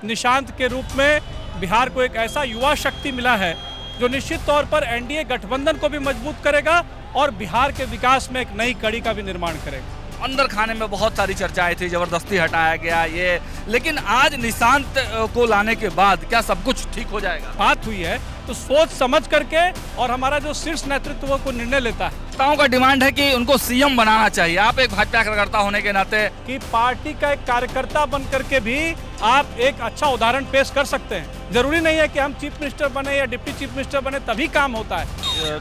निशांत के रूप में बिहार को एक ऐसा युवा शक्ति मिला है जो निश्चित तौर पर एनडीए गठबंधन को भी मजबूत करेगा और बिहार के विकास में एक नई कड़ी का भी निर्माण करेगा। अंदर खाने में बहुत सारी चर्चाएं थी, जबरदस्ती हटाया गया ये, लेकिन आज निशांत को लाने के बाद क्या सब कुछ ठीक हो जाएगा? बात हुई है तो सोच समझ करके और हमारा जो शीर्ष नेतृत्व को निर्णय लेता है। नेताओं का डिमांड है कि उनको सीएम बनाना चाहिए। आप एक भाजपा कार्यकर्ता होने के नाते कि पार्टी का एक कार्यकर्ता बन करके भी आप एक अच्छा उदाहरण पेश कर सकते हैं। जरूरी नहीं है कि हम चीफ मिनिस्टर बने या डिप्टी चीफ मिनिस्टर बने तभी काम होता है।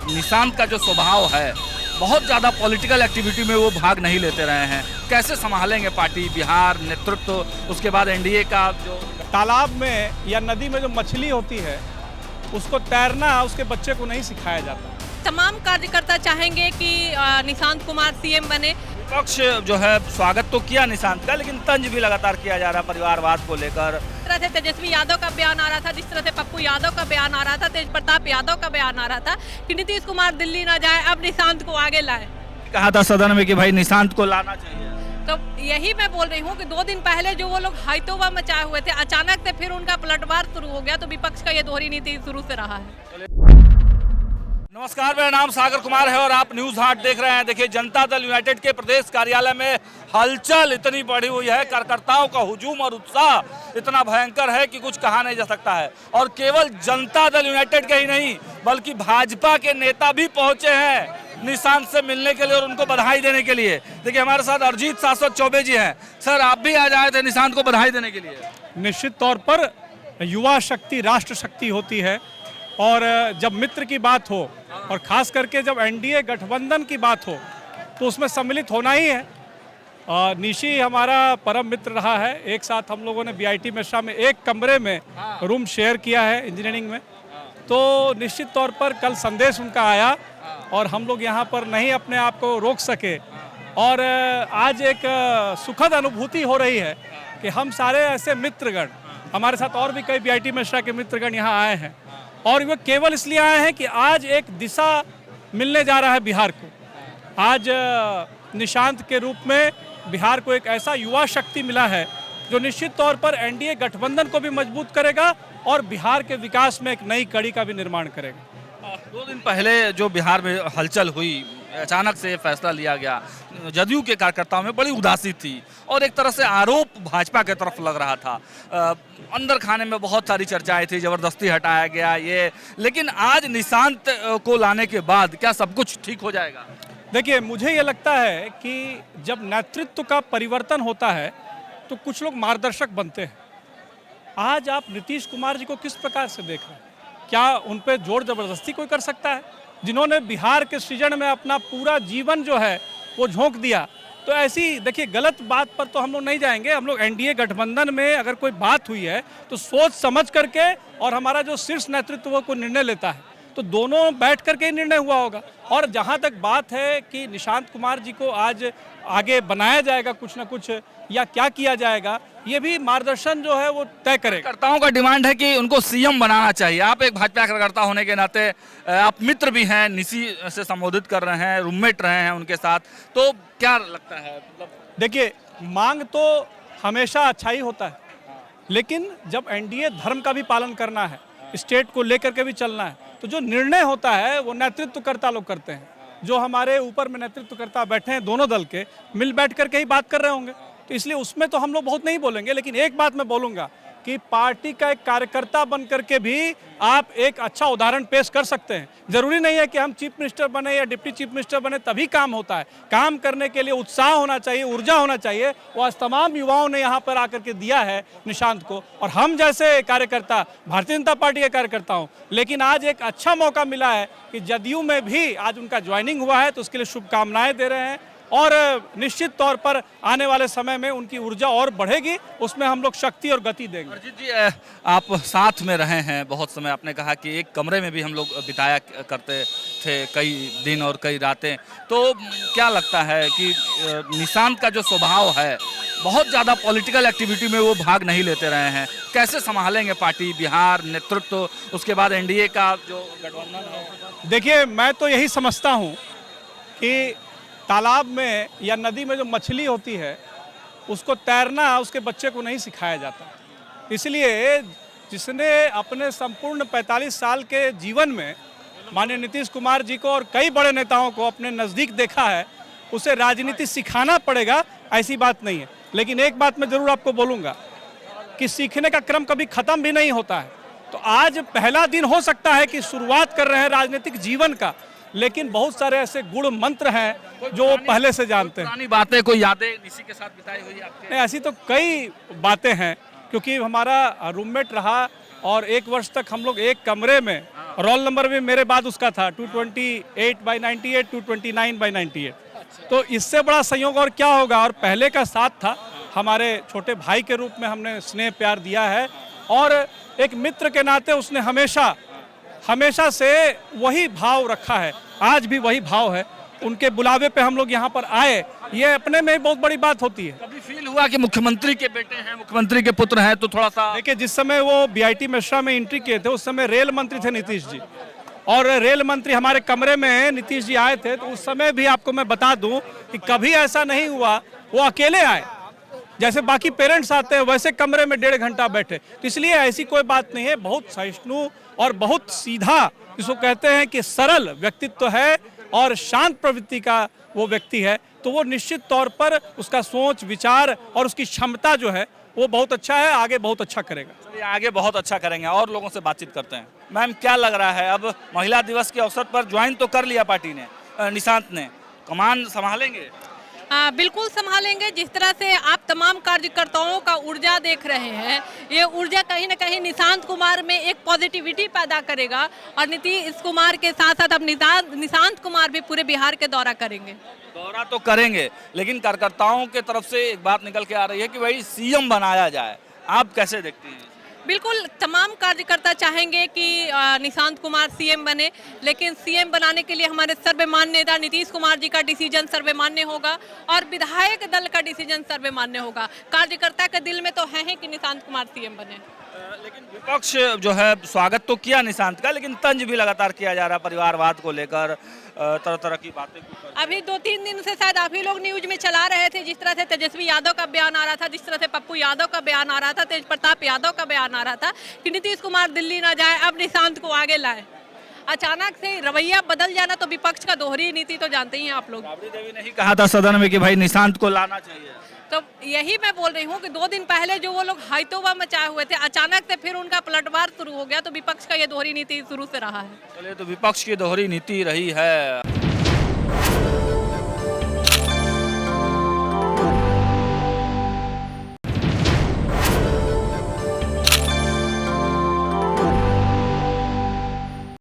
निशांत का जो स्वभाव है, बहुत ज्यादा पॉलिटिकल एक्टिविटी में वो भाग नहीं लेते रहे हैं। कैसे संभालेंगे पार्टी, बिहार नेतृत्व, उसके बाद एनडीए का जो तालाब में या नदी में जो मछली होती है उसको तैरना उसके बच्चे को नहीं सिखाया जाता। तमाम कार्यकर्ता चाहेंगे कि निशांत कुमार सीएम बने। विपक्ष जो है स्वागत तो किया निशांत का, लेकिन तंज भी लगातार किया जा रहा है परिवारवाद को लेकर। जिस तरह से तेजस्वी यादव का बयान आ रहा था, जिस तरह से पप्पू यादव का बयान आ रहा था, तेज प्रताप यादव का बयान आ रहा था कि नीतीश कुमार दिल्ली ना जाए, अब निशांत को आगे लाए। कहा था सदन में कि भाई निशांत को लाना चाहिए। तो यही मैं बोल रही हूँ कि 2 दिन पहले जो वो लोग हाइतोबा मचाए हुए थे, अचानक से फिर उनका पलटवार शुरू हो गया। तो विपक्ष का ये दोहरी नीति शुरू से रहा है। नमस्कार, मेरा नाम सागर कुमार है और आप न्यूज हाट देख रहे हैं। देखिए, जनता दल यूनाइटेड के प्रदेश कार्यालय में हलचल इतनी बढ़ी हुई है, कार्यकर्ताओं का हुजूम और उत्साह इतना भयंकर है कि कुछ कहा नहीं जा सकता है। और केवल जनता दल यूनाइटेड के ही नहीं, बल्कि भाजपा के नेता भी पहुंचे हैं निशांत से मिलने के लिए और उनको बधाई देने के लिए। देखिए, हमारे साथ अरिजीत शाश्वत चौबे जी हैं। सर, आप भी आज आए थे निशांत को बधाई देने के लिए? निश्चित तौर पर युवा शक्ति राष्ट्र शक्ति होती है और जब मित्र की बात हो और खास करके जब एनडीए गठबंधन की बात हो तो उसमें सम्मिलित होना ही है। निशी हमारा परम मित्र रहा है। एक साथ हम लोगों ने बीआईटी मिश्रा में एक कमरे में रूम शेयर किया है इंजीनियरिंग में। तो निश्चित तौर पर कल संदेश उनका आया और हम लोग यहाँ पर नहीं अपने आप को रोक सके और आज एक सुखद अनुभूति हो रही है कि हम सारे ऐसे मित्रगण, हमारे साथ और भी कई बीआईटी मिश्रा के मित्रगण यहाँ आए हैं और वे केवल इसलिए आए हैं कि आज एक दिशा मिलने जा रहा है बिहार को। आज निशांत के रूप में बिहार को एक ऐसा युवा शक्ति मिला है जो निश्चित तौर पर एनडीए गठबंधन को भी मजबूत करेगा और बिहार के विकास में एक नई कड़ी का भी निर्माण करेगा। 2 दिन पहले जो बिहार में हलचल हुई, अचानक से फैसला लिया गया, जदयू के कार्यकर्ताओं में बड़ी उदासी थी और एक तरह से आरोप भाजपा की तरफ लग रहा था। अंदर खाने में बहुत सारी चर्चाएं थी, जबरदस्ती हटाया गया ये, लेकिन आज निशांत को लाने के बाद क्या सब कुछ ठीक हो जाएगा? देखिए, मुझे ये लगता है कि जब नेतृत्व का परिवर्तन होता है तो कुछ लोग मार्गदर्शक बनते हैं। आज आप नीतीश कुमार जी को किस प्रकार से देख रहे हैं? क्या उन पर जोर जबरदस्ती कोई कर सकता है? जिन्होंने बिहार के सृजन में अपना पूरा जीवन जो है वो झोंक दिया। तो ऐसी देखिए, गलत बात पर तो हम लोग नहीं जाएंगे। हम लोग एनडीए गठबंधन में अगर कोई बात हुई है तो सोच समझ करके और हमारा जो शीर्ष नेतृत्व को निर्णय लेता है तो दोनों बैठ करके ही निर्णय हुआ होगा। और जहां तक बात है कि निशांत कुमार जी को आज आगे बनाया जाएगा कुछ ना कुछ या क्या किया जाएगा, ये भी मार्गदर्शन जो है वो तय करेगा। कार्यकर्ताओं का डिमांड है कि उनको सीएम बनाना चाहिए। आप एक भाजपा कार्यकर्ता होने के नाते, आप मित्र भी हैं, निशी से संबोधित कर रहे हैं, रूममेट रहे हैं उनके साथ, तो क्या लगता है? देखिए, मांग तो हमेशा अच्छा ही होता है, लेकिन जब एनडीए धर्म का भी पालन करना है, स्टेट को लेकर के भी चलना है, तो जो निर्णय होता है वो नेतृत्वकर्ता लोग करते हैं। जो हमारे ऊपर में नेतृत्वकर्ता बैठे हैं दोनों दल के, मिल बैठ करके ही बात कर रहे होंगे, तो इसलिए उसमें तो हम लोग बहुत नहीं बोलेंगे। लेकिन एक बात मैं बोलूँगा कि पार्टी का एक कार्यकर्ता बन करके भी आप एक अच्छा उदाहरण पेश कर सकते हैं। जरूरी नहीं है कि हम चीफ मिनिस्टर बने या डिप्टी चीफ मिनिस्टर बने तभी काम होता है। काम करने के लिए उत्साह होना चाहिए, ऊर्जा होना चाहिए। वो आज तमाम युवाओं ने यहाँ पर आकर के दिया है निशांत को, और हम जैसे कार्यकर्ता, भारतीय जनता पार्टी के कार्यकर्ता हूँ, लेकिन आज एक अच्छा मौका मिला है कि जदयू में भी आज उनका ज्वाइनिंग हुआ है, तो उसके लिए शुभकामनाएं दे रहे हैं और निश्चित तौर पर आने वाले समय में उनकी ऊर्जा और बढ़ेगी, उसमें हम लोग शक्ति और गति देंगे। अरिजीत जी, आप साथ में रहे हैं बहुत समय, आपने कहा कि एक कमरे में भी हम लोग बिताया करते थे कई दिन और कई रातें, तो क्या लगता है कि निशांत का जो स्वभाव है, बहुत ज़्यादा पॉलिटिकल एक्टिविटी में वो भाग नहीं लेते रहे हैं, कैसे संभालेंगे पार्टी, बिहार नेतृत्व, उसके बाद एनडीए का जो गठबंधन है? देखिए, मैं तो यही समझता हूँ कि तालाब में या नदी में जो मछली होती है उसको तैरना उसके बच्चे को नहीं सिखाया जाता। इसलिए जिसने अपने संपूर्ण 45 साल के जीवन में माननीय नीतीश कुमार जी को और कई बड़े नेताओं को अपने नज़दीक देखा है, उसे राजनीति सिखाना पड़ेगा, ऐसी बात नहीं है। लेकिन एक बात मैं ज़रूर आपको बोलूँगा कि सीखने का क्रम कभी ख़त्म भी नहीं होता है। तो आज पहला दिन हो सकता है कि शुरुआत कर रहे हैं राजनीतिक जीवन का, लेकिन बहुत सारे ऐसे गुण मंत्र हैं जो वो पहले से जानते हैं। पुरानी बातें, कोई यादें इसी के साथ बिताई हुई आपके? नहीं, ऐसी तो कई बातें हैं, क्योंकि हमारा रूममेट रहा और 1 वर्ष तक हम लोग एक कमरे में, रोल नंबर भी मेरे बाद उसका था 228/98, 229/98। तो इससे बड़ा संयोग और क्या होगा। और पहले का साथ था, हमारे छोटे भाई के रूप में हमने स्नेह प्यार दिया है और एक मित्र के नाते उसने हमेशा से वही भाव रखा है, आज भी वही भाव है। उनके बुलावे पे हम लोग यहाँ पर आए, ये अपने में ही बहुत बड़ी बात होती है। कभी फील हुआ कि मुख्यमंत्री के बेटे हैं, मुख्यमंत्री के पुत्र हैं, तो थोड़ा सा देखिए, जिस समय वो BIT मेश्रा में एंट्री किए थे उस समय रेल मंत्री थे नीतीश जी, और रेल मंत्री हमारे कमरे में नीतीश जी आए थे। तो उस समय भी आपको मैं बता दूं कि कभी ऐसा नहीं हुआ वो अकेले आए, जैसे बाकी पेरेंट्स आते हैं वैसे कमरे में 1.5 घंटा बैठे। तो इसलिए ऐसी कोई बात नहीं है, बहुत सहिष्णु और बहुत सीधा, जिसको कहते हैं कि सरल व्यक्तित्व है और शांत प्रवृत्ति का वो व्यक्ति है। तो वो निश्चित तौर पर उसका सोच विचार और उसकी क्षमता जो है वो बहुत अच्छा है, आगे बहुत अच्छा करेगा। चलिए, आगे बहुत अच्छा करेंगे और लोगों से बातचीत करते हैं। मैम, क्या लग रहा है, अब महिला दिवस के अवसर पर ज्वाइन तो कर लिया पार्टी ने, निशांत ने, कमान संभालेंगे? बिल्कुल संभालेंगे। जिस तरह से आप तमाम कार्यकर्ताओं का ऊर्जा देख रहे हैं, ये ऊर्जा कहीं ना कहीं निशांत कुमार में एक पॉजिटिविटी पैदा करेगा और नीतीश कुमार के साथ साथ अब निशांत कुमार भी पूरे बिहार के दौरा करेंगे। दौरा तो करेंगे, लेकिन कार्यकर्ताओं के तरफ से एक बात निकल के आ रही है कि भाई CM बनाया जाए। आप कैसे देखती हैं? बिल्कुल, तमाम कार्यकर्ता चाहेंगे कि निशांत कुमार CM बने, लेकिन CM बनाने के लिए हमारे सर्वमान्य नेता नीतीश कुमार जी का डिसीजन सर्वमान्य होगा और विधायक दल का डिसीजन सर्वमान्य होगा। कार्यकर्ता के दिल में तो है ही कि निशांत कुमार CM बने। लेकिन विपक्ष जो है स्वागत तो किया निशांत का, लेकिन तंज भी लगातार किया जा रहा है परिवारवाद को लेकर, तरह तरह की बातें। अभी 2-3 दिन से शायद आप ही लोग न्यूज में चला रहे थे, जिस तरह से तेजस्वी यादव का बयान आ रहा था, जिस तरह से पप्पू यादव का बयान आ रहा था, तेज प्रताप यादव का बयान आ रहा था कि नीतीश कुमार दिल्ली ना जाए, अब निशांत को आगे लाए। अचानक से रवैया बदल जाना तो विपक्ष का दोहरी नीति तो जानते ही हैं आप लोग। राबड़ी देवी ने ही कहा था सदन में कि भाई निशांत को लाना चाहिए। तो यही मैं बोल रही हूँ कि 2 दिन पहले जो वो लोग हाइतोबा मचाए हुए थे, अचानक से फिर उनका पलटवार शुरू हो गया। तो विपक्ष का ये दोहरी नीति शुरू से रहा है। चलिए, तो विपक्ष की दोहरी नीति रही है।